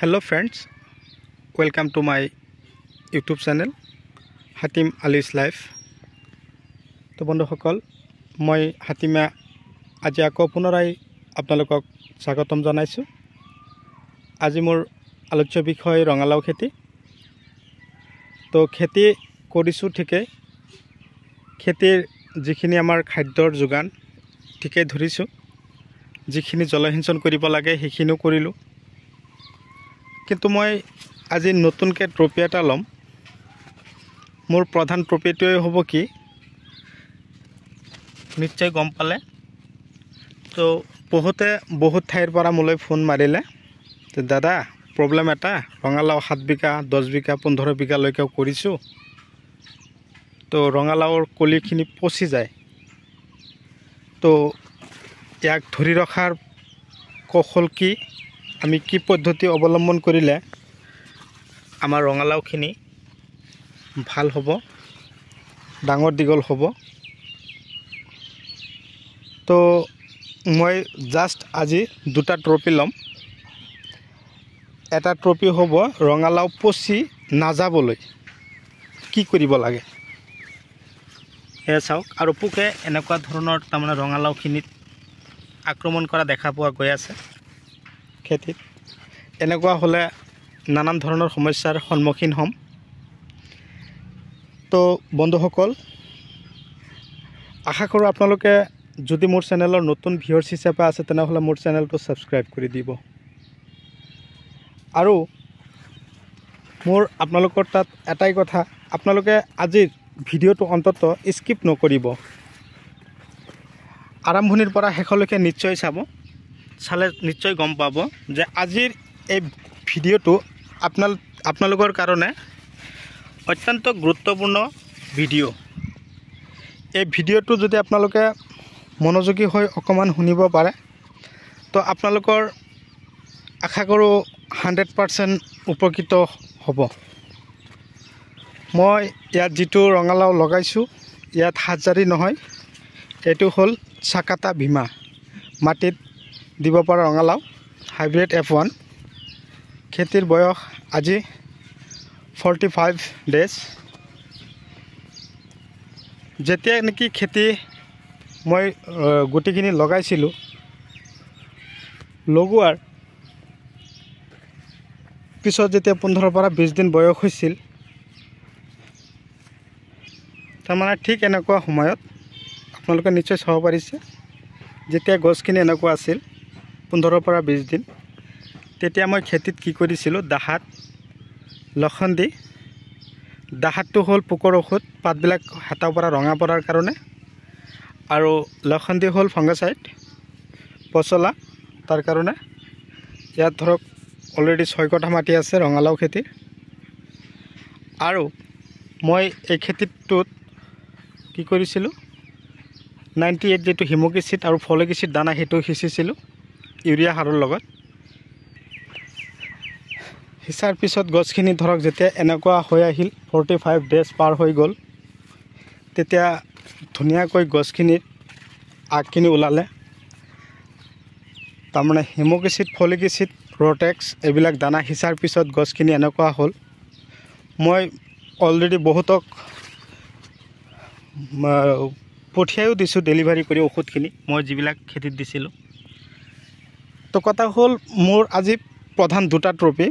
Hello friends, welcome to my YouTube channel Hatim Ali's Life. তো বন্ধুসকল মই হাতিমা আজি আকৌ পুনৰাই আপোনালোকক স্বাগতম জনাইছো। আজি মোৰ আলোচ্য বিষয় ৰঙালাও খেতি। তো খেতি কৰিছো ঠিকে, খেতিৰ যিখিনি আমাৰ খাদ্যৰ যোগান ঠিকে ধৰিছো, যিখিনি জলসিঞ্চন কৰিব লাগে সেইখিনিও কৰিলো। কিন্তু মই আজি নতুনকৈ ট্ৰপি এটা ল'ম। মোৰ প্ৰধান ট্ৰপিটোৱে হ'ব কি নিশ্চয় গম পালে। তো বহুত ঠাইৰ পৰা মোলৈ ফোন মাৰিলে যে দাদা প্ৰব্লেম এটা, ৰঙালাও 7 বিঘা 10 বিঘা 15 বিঘালৈকেও কৰিছোঁ, তো ৰঙালাওৰ কলিখিনি পচি যায়। তো ইয়াক ধৰি ৰখাৰ কৌশল কি, আমি কি পদ্ধতি অৱলম্বন কৰিলে আমাৰ ৰঙালাওখিনি ভাল হ'ব, ডাঙৰ দীঘল হ'ব। তো মই জাষ্ট আজি দুটা ট্ৰপি ল'ম। এটা ট্ৰপি হ'ব ৰঙালাও পচি নাযাবলৈ কি কৰিব লাগে এয়া চাওক। আৰু পোকে এনেকুৱা ধৰণৰ তাৰমানে ৰঙালাওখিনিত আক্ৰমণ কৰা দেখা পোৱা গৈ আছে খেতিত। এনেকুৱা হ'লে নানান ধৰণৰ সমস্যাৰ সন্মুখীন হ'ম। তো বন্ধুসকল, আশা কৰোঁ আপোনালোকে যদি মোৰ চেনেলৰ নতুন ভিউৱাৰ্ছ হিচাপে আছে তেনেহ'লে মোৰ চেনেলটো ছাবস্ক্ৰাইব কৰি দিব। আৰু মোৰ আপোনালোকৰ তাত এটাই কথা, আপোনালোকে আজিৰ ভিডিঅ'টো অন্তত স্কিপ নকৰিব, আৰম্ভণিৰ পৰা শেষলৈকে নিশ্চয় চালে নিশ্চয় গম পাব যে আজিৰ এই ভিডিঅ'টো আপোনালোকৰ কাৰণে অত্যন্ত গুৰুত্বপূৰ্ণ ভিডিঅ'। এই ভিডিঅ'টো যদি আপোনালোকে মনোযোগী হৈ অকণমান শুনিব পাৰে তো আপোনালোকৰ আশা কৰোঁ 100% উপকৃত হ'ব। মই ইয়াত যিটো ৰঙালাও লগাইছোঁ ইয়াত হাজাৰী নহয়, এইটো হ'ল চাকাতা ভীমা মাটিত দিব পৰা ৰঙালাও হাইব্ৰিড F1। খেতিৰ বয়স আজি 45 ডেজ। যেতিয়া নেকি খেতি মই গুটিখিনি লগাইছিলোঁ, লগোৱাৰ পিছত যেতিয়া 15 পৰা 20 দিন বয়স হৈছিল, তাৰমানে ঠিক এনেকুৱা সময়ত আপোনালোকে নিশ্চয় চাব পাৰিছে, যেতিয়া গছখিনি এনেকুৱা আছিল 15 পৰা 20 দিন, তেতিয়া মই খেতিত কি কৰিছিলোঁ, দাহাত লক্ষণ দি, দাহাতটো হ'ল পোকৰ ঔষধ, পাতবিলাক হেতাৰ পৰা ৰঙা পৰাৰ কাৰণে, আৰু লক্ষণ দি হ'ল ফাংগাচাইড পচলা তাৰ কাৰণে। ইয়াত ধৰক অলৰেডি 6 কঠা মাটি আছে ৰঙালাও খেতিৰ। আৰু মই এই খেতিটোত কি কৰিছিলোঁ, 98 যিটো হিমক এচিড আৰু ফলিক এচিড দানা সেইটো সিঁচিছিলোঁ ইউৰিয়া সাৰৰ লগত। সিঁচাৰ পিছত গছখিনি ধৰক যেতিয়া এনেকুৱা হৈ আহিল, 45 ডেজ পাৰ হৈ গ'ল, তেতিয়া ধুনীয়াকৈ গছখিনিৰ আগখিনি ওলালে। তাৰমানে হিমক এচিড, ফলিক এচিড, ৰটেক্স এইবিলাক দানা সিঁচাৰ পিছত গছখিনি এনেকুৱা হ'ল। মই অলৰেডি বহুতক পঠিয়াইও দিছোঁ ডেলিভাৰী কৰি ঔষধখিনি, মই যিবিলাক খেতিত দিছিলোঁ। তো কথা হ'ল মোৰ আজি প্ৰধান দুটা ট্ৰপি,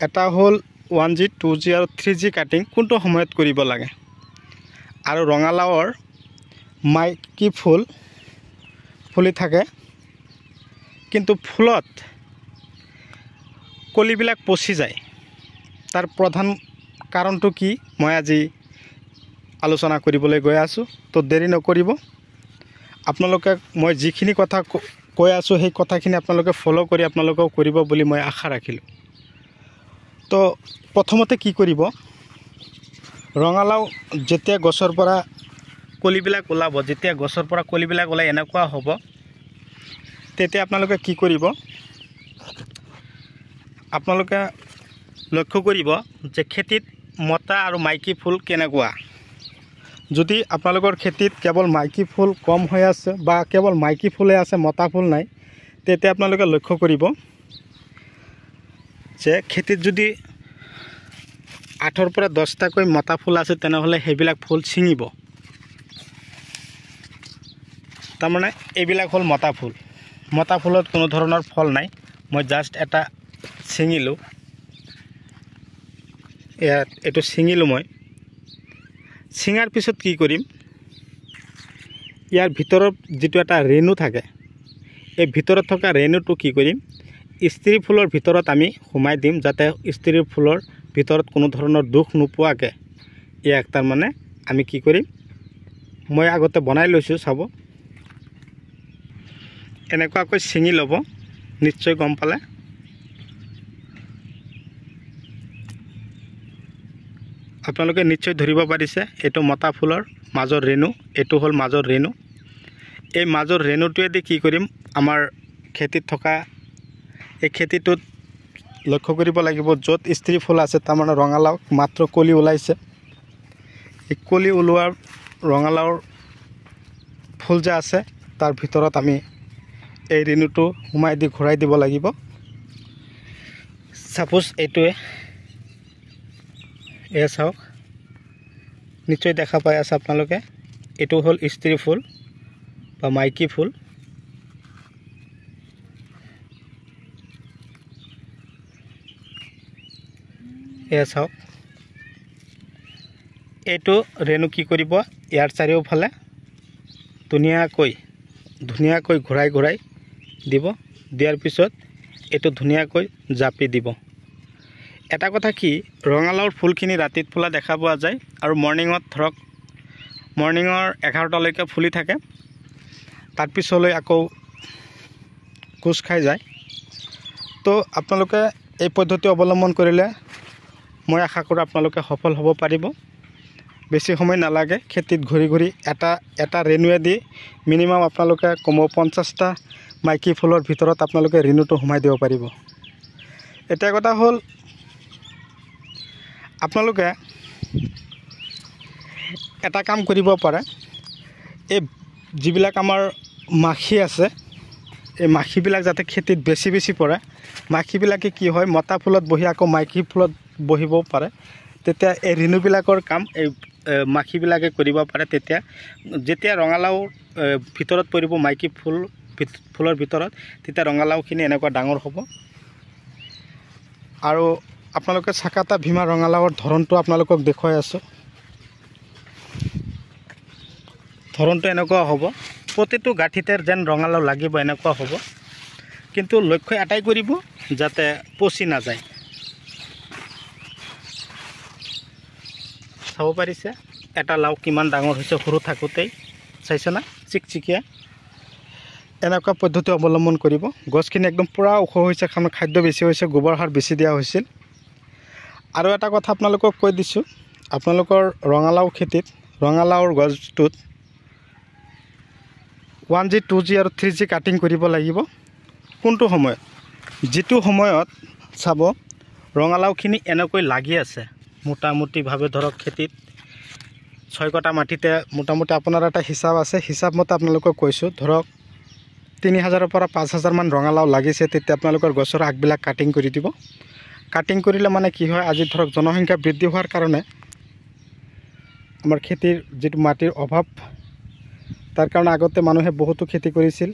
এটা হ'ল 1G 2G আৰু 3G কাটিং কোনটো সময়ত কৰিব লাগে, আৰু ৰঙালাওৰ মাইকী ফুলি থাকে কিন্তু ফুলত কলিবিলাক পচি যায়, তাৰ প্ৰধান কাৰণটো কি মই আজি আলোচনা কৰিবলৈ গৈ আছোঁ। তো দেৰি নকৰিব, আপোনালোকে মই যিখিনি কথা কৈ আছোঁ সেই কথাখিনি আপোনালোকে ফ'ল' কৰি আপোনালোকেও কৰিব বুলি মই আশা ৰাখিলোঁ। তো প্ৰথমতে কি কৰিব, ৰঙালাও যেতিয়া গছৰ পৰা কলিবিলাক ওলাব, যেতিয়া গছৰ পৰা কলিবিলাক ওলাই এনেকুৱা হ'ব, তেতিয়া আপোনালোকে কি কৰিব, আপোনালোকে লক্ষ্য কৰিব যে খেতিত মতা আৰু মাইকী ফুল কেনেকুৱা। যদি আপোনালোকৰ খেতিত কেৱল মাইকী ফুল কম হৈ আছে বা কেৱল মাইকী ফুলে আছে, মতা ফুল নাই, তেতিয়া আপোনালোকে লক্ষ্য কৰিব যে খেতিত যদি 8ৰ পৰা 10টাকৈ মতা ফুল আছে তেনেহ'লে সেইবিলাক ফুল ছিঙিব। তাৰমানে এইবিলাক হ'ল মতা ফুল। মতা ফুলত কোনো ধৰণৰ ফল নাই। মই জাষ্ট এটা ছিঙিলোঁ, এইটো ছিঙিলোঁ মই। ছিঙাৰ পিছত কি কৰিম, ইয়াৰ ভিতৰত যিটো এটা ৰেণু থাকে, এই ভিতৰত থকা ৰেণুটো কি কৰিম, স্ত্ৰী ফুলৰ ভিতৰত আমি সোমাই দিম, যাতে স্ত্ৰী ফুলৰ ভিতৰত কোনো ধৰণৰ দুখ নোপোৱাকৈ ইয়াক তাৰমানে আমি কি কৰিম, মই আগতে বনাই লৈছোঁ, চাব এনেকুৱাকৈ ছিঙি ল'ব, নিশ্চয় গম পালে। আপোনালোকে নিশ্চয় ধৰিব পাৰিছে এইটো মতা ফুলৰ মাজৰ ৰেণু, এইটো হ'ল মাজৰ ৰেণু। এই মাজৰ ৰেণুটোৱেদি কি কৰিম, আমাৰ খেতিত থকা এই খেতিটোত লক্ষ্য কৰিব লাগিব, য'ত স্ত্ৰী ফুল আছে তাৰমানে ৰঙালাও মাত্ৰ কলি ওলাইছে, এই কলি ওলোৱাৰ ৰঙালাওৰ ফুল যে আছে তাৰ ভিতৰত আমি এই ৰেণুটো সোমাই দি ঘূৰাই দিব লাগিব। ছাপোজ এইটোৱে, এয়া চাওক, নিশ্চয় দেখা পাই আছে আপোনালোকে, এইটো হ'ল স্ত্ৰী ফুল বা মাইকী ফুল। এয়া চাওক, এইটো ৰেণু কি কৰিব, ইয়াৰ চাৰিওফালে ধুনীয়াকৈ ঘূৰাই দিব। দিয়াৰ পিছত এইটো ধুনীয়াকৈ জাপি দিব। এটা কথা কি, ৰঙালাওৰ ফুলখিনি ৰাতিত ফুলা দেখা পোৱা যায় আৰু মৰ্ণিঙত ধৰক মৰ্ণিঙৰ 11টালৈকে ফুলি থাকে, তাৰপিছলৈ আকৌ কোচ খাই যায়। তো আপোনালোকে এই পদ্ধতি অৱলম্বন কৰিলে মই আশা কৰোঁ আপোনালোকে সফল হ'ব পাৰিব। বেছি সময় নালাগে, খেতিত ঘূৰি এটা ৰেণুৱেদি মিনিমাম আপোনালোকে কমেও 50টা মাইকী ফুলৰ ভিতৰত আপোনালোকে ৰেণুটো সোমাই দিব পাৰিব। এটা কথা হ'ল, আপোনালোকে এটা কাম কৰিব পাৰে, এই যিবিলাক আমাৰ মাখি আছে, এই মাখিবিলাক যাতে খেতিত বেছি পৰে, মাখিবিলাকে কি হয়, মতা ফুলত বহি আকৌ মাইকী ফুলত বহিব পাৰে, তেতিয়া এই ৰেণুবিলাকৰ কাম এই মাখিবিলাকে কৰিব পাৰে। যেতিয়া ৰঙালাওৰ ভিতৰত পৰিব মাইকী ফুলৰ ভিতৰত, তেতিয়া ৰঙালাওখিনি এনেকুৱা ডাঙৰ হ'ব। আৰু আপোনালোকে চাকাটা ভীমা ৰঙালাওৰ ধৰণটো আপোনালোকক দেখুৱাই আছোঁ, ধৰণটো এনেকুৱা হ'ব, প্ৰতিটো গাঁঠিতে যেন ৰঙালাও লাগিব এনেকুৱা হ'ব। কিন্তু লক্ষ্য এটাই কৰিব, যাতে পচি নাযায়। চাব পাৰিছে এটা লাও কিমান ডাঙৰ হৈছে সৰু থাকোঁতেই, চাইছে না, চিকচিকীয়া। এনেকুৱা পদ্ধতি অৱলম্বন কৰিব। গছখিনি একদম পূৰা ওখ হৈছে, খাদ্য বেছি হৈছে, গোবৰ সাৰ বেছি দিয়া হৈছিল। আৰু এটা কথা আপোনালোকক কৈ দিছোঁ, আপোনালোকৰ ৰঙালাও খেতিত ৰঙালাওৰ গছটোত 1G 2G আৰু 3G কাটিং কৰিব লাগিব। কোনটো সময়ত, যিটো সময়ত চাব ৰঙালাওখিনি এনেকৈ লাগি আছে, মোটামুটিভাৱে ধৰক খেতিত 6 কটা মাটিতে মোটামুটি আপোনাৰ এটা হিচাপ আছে, হিচাপ মতে আপোনালোকক কৈছোঁ, ধৰক 3000ৰ পৰা 5000 মান ৰঙালাও লাগিছে, তেতিয়া আপোনালোকৰ গছৰ আগবিলাক কাটিং কৰি দিব। কাটিং কৰিলে মানে কি হয়, আজি ধৰক জনসংখ্যা বৃদ্ধি হোৱাৰ কাৰণে আমাৰ খেতিৰ যিটো মাটিৰ অভাৱ, তাৰ কাৰণে আগতে মানুহে বহুতো খেতি কৰিছিল,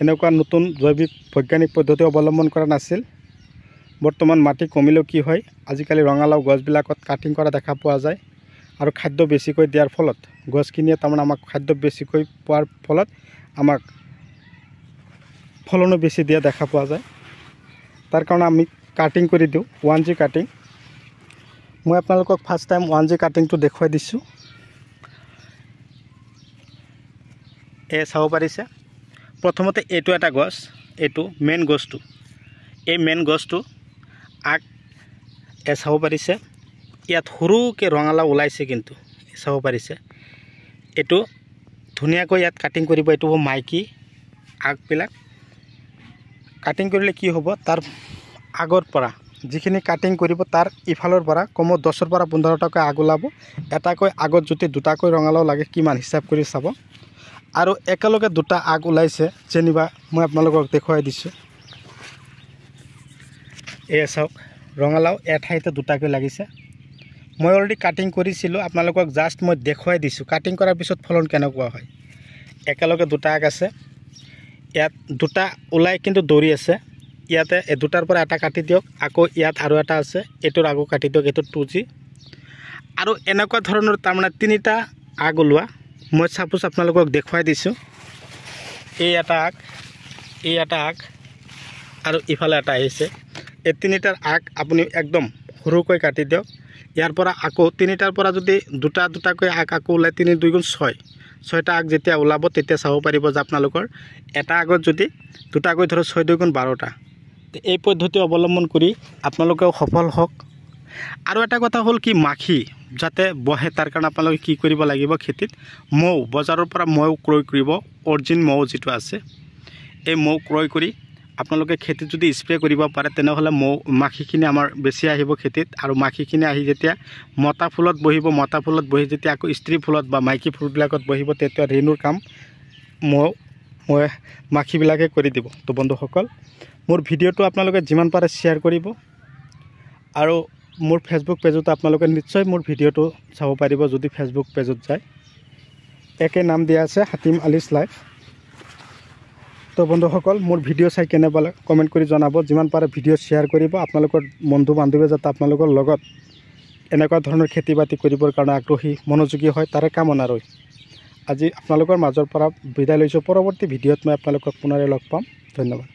এনেকুৱা নতুন জৈৱিক বৈজ্ঞানিক পদ্ধতি অৱলম্বন কৰা নাছিল। বৰ্তমান মাটি কমিলেও কি হয়, আজিকালি ৰঙালাও গছবিলাকত কাটিং কৰা দেখা পোৱা যায়, আৰু খাদ্য বেছিকৈ দিয়াৰ ফলত গছখিনিয়ে তাৰমানে আমাক খাদ্য বেছিকৈ পোৱাৰ ফলত আমাক ফলনো বেছি দিয়া দেখা পোৱা যায়। তাৰ কাৰণে আমি কাটিং কৰি দিওঁ, 1G কাটিং। মই আপোনালোকক ফাৰ্ষ্ট টাইম 1G কাটিংটো দেখুৱাই দিছোঁ। চাব পাৰিছে, প্ৰথমতে এইটো এটা গছ, এইটো মেইন গছটো, এই মেইন গছটো আগ চাব পাৰিছে, ইয়াত সৰুকৈ ৰঙালাও ওলাইছে, কিন্তু চাব পাৰিছে এইটো ধুনীয়াকৈ ইয়াত কাটিং কৰিব। এইটো হ'ব মাইকী আগবিলাক। কাটিং কৰিলে কি হ'ব, তাৰ আগৰ পৰা যিখিনি কাটিং কৰিব তাৰ ইফালৰ পৰা কমেও 10ৰ পৰা 15টাকৈ আগ ওলাব। এটাকৈ আগত যদি দুটাকৈ ৰঙালাও লাগে কিমান হিচাপ কৰি চাব। আৰু একেলগে দুটা আগ ওলাইছে, যেনিবা মই আপোনালোকক দেখুৱাই দিছোঁ, এই চাওক ৰঙালাও এঠাইতে দুটাকৈ লাগিছে মই অলৰেডি কাটিং কৰিছিলোঁ আপোনালোকক জাষ্ট মই দেখুৱাই দিছোঁ কাটিং কৰাৰ পিছত ফলন কেনেকুৱা হয় একেলগে দুটা আগ আছে ইয়াত দুটা ওলাই কিন্তু দৌৰি আছে ইয়াতে এই দুটাৰ পৰা এটা কাটি দিয়ক আকৌ ইয়াত আৰু এটা আছে এটোৰ আগো কাটি দিয়ক এটো 2G আৰু এনেকুৱা ধৰণৰ তাৰমানে তিনিটা আগ ওলোৱা মই সাপোজ আপোনালোকক দেখুৱাই দিছোঁ এই এটা আগ আৰু ইফালে এটা আহিছে এই তিনিটাৰ আগ আপুনি একদম সৰুকৈ কাটি দিয়ক ইয়াৰ পৰা আকৌ তিনিটাৰ পৰা যদি দুটা দুটাকৈ আগ আকৌ ওলাই 3 2 গুণ 6 ছয়টা আগ যেতিয়া ওলাব তেতিয়া চাব পাৰিব যে আপোনালোকৰ এটা আগত যদি দুটাকৈ ধৰ 6 2 গুণ 12টা এই পদ্ধতি অৱলম্বন কৰি আপোনালোকেও সফল হওক আৰু এটা কথা হ'ল কি মাখি যাতে বহে তাৰ কাৰণে আপোনালোকে কি কৰিব লাগিব খেতিত মৌ বজাৰৰ পৰা মৌ ক্ৰয় কৰিব অৰিজিন মৌ যেটো আছে এই মৌ ক্ৰয় কৰি আপোনালোকে খেতিত যদি স্প্ৰে কৰিব পাৰে তেনেহলে মৌ মাখিখিনি আমাৰ বেছি আহিব খেতিত আৰু মাখিখিনি আহি যেতিয়া মতা ফুলত বহি যেতিয়া আকৌ স্ত্ৰী ফুলত বা মাইকী ফুলবিলাকত বহিব তেতিয়া ৰেণুৰ কাম মৌ মাখিবিলাকে কৰি দিব তো বন্ধুসকল মোৰ ভিডিঅ'টো আপোনালোকে যিমান পাৰে শ্বেয়াৰ কৰিব আৰু মোৰ ফেসবুক পেজত আপোনালোকে নিশ্চয় মোৰ ভিডিঅ'টো চাব পাৰিব যদি ফেসবুক পেজত যায় একে নাম দিয়া আছে হাতিম আলিছ লাইফ তো বন্ধুসকল মোৰ ভিডিঅ' চাই কেনে পালে কমেন্ট কৰি জনাব যিমান পাৰে ভিডিঅ' শ্বেয়াৰ কৰিব আপোনালোকৰ বন্ধু বান্ধৱী যাতে আপোনালোকৰ লগত এনেকুৱা ধৰণৰ খেতি বাতি কৰিবৰ কাৰণে আগ্ৰহী মনোযোগী হয় তাৰে কামনা ৰয় আজি আপোনালোকৰ মাজৰ পৰা বিদায় লৈছো পৰৱৰ্তী ভিডিঅ'ত মই আপোনালোকক পুনৰ লগ পাম ধন্যবাদ।